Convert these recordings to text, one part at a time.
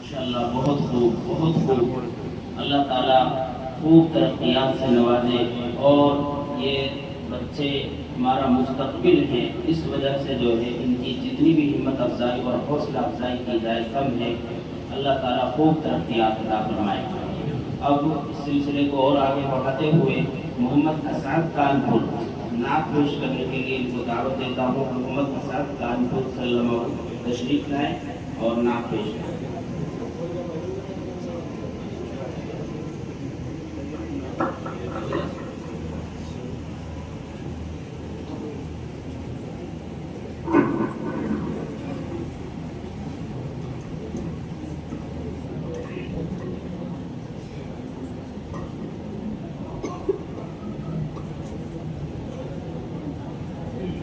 माशाअल्लाह बहुत खूब। अल्लाह ताला खूब तरक्कियात से नवाजे और ये बच्चे हमारा मुस्तकबिल है। इस वजह से जो है इनकी जितनी भी हिम्मत अफजाई और हौसला अफजाई की जाए कम है। अल्लाह ताला खूब तरक्कियात अता फरमाए। अब इस सिलसिले को और आगे बढ़ाते हुए मोहम्मद असद कानपुर नात पेश करने के लिए इनको दावत देता हूँ। मोहम्मद असद कानपुर सल्लल्लाहु तशरीफ लाए और नात पेश करें।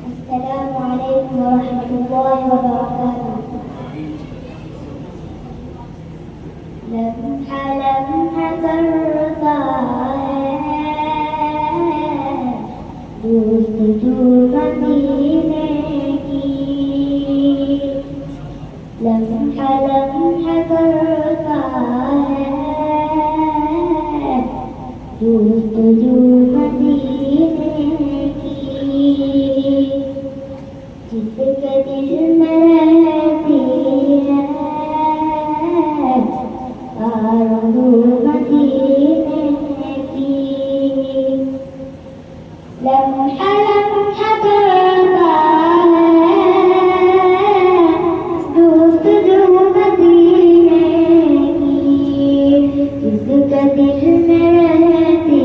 अस्सलामुअलैकुम वरहमतुल्लाहि वबरकातुहू। लम्हा लम्हा करता है दोस्त जो मदीने की। लम्हा लम्हा करता है दोस्त जो मदीने की। जिसके दिल में रहती है आरज़ू मदीने की। लम्हा लम्हा करता है दोस्त जो मदीने की। जिसके दिल में रहती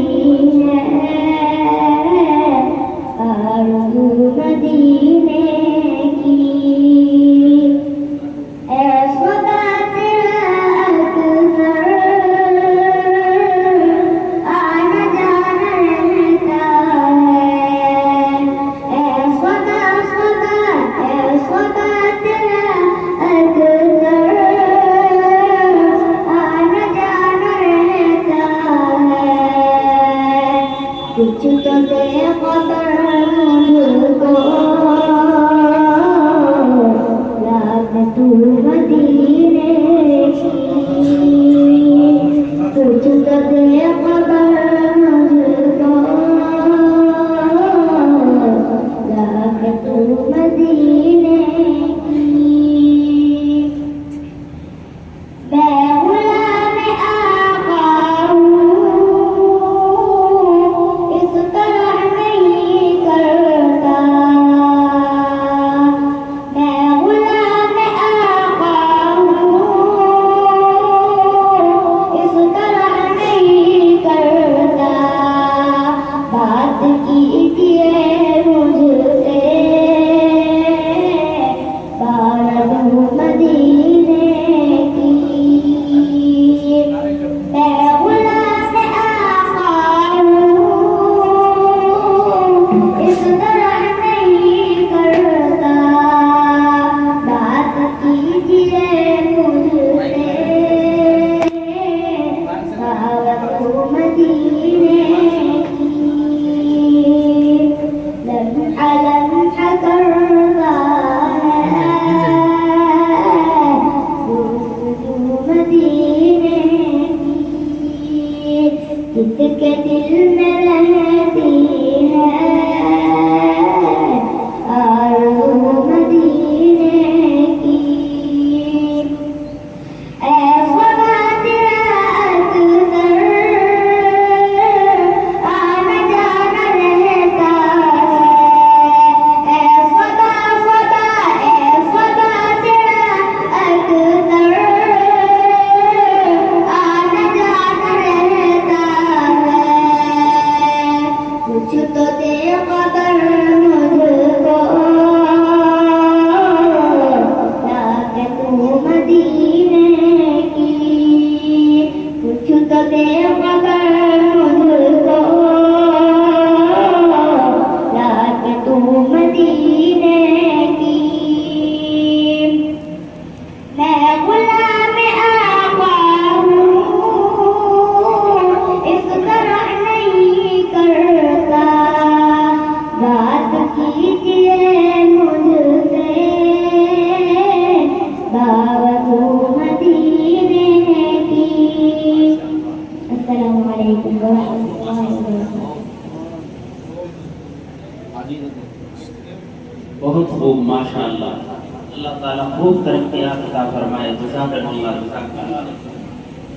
है आरज़ू मदीने की। कुछ तो दे कदर मुझको लाग तू मदीने की। कुछ तो दे कदर मुझको लाग तू मदीने की। जिसके दिल में रहती है आरज़ू मदीने की। ऐसा तेरा अक्सर आना जाना रहता है। ऐसा तेरा अक्सर आना जाना रहता है। अस्सलामु अलैकुम व रहमतुल्लाहि व बरकातुहू। बहुत खूब, माशाअल्लाह। अल्लाह ताला खूब तरक्कियात अता फरमाए। जज़ाकल्लाह।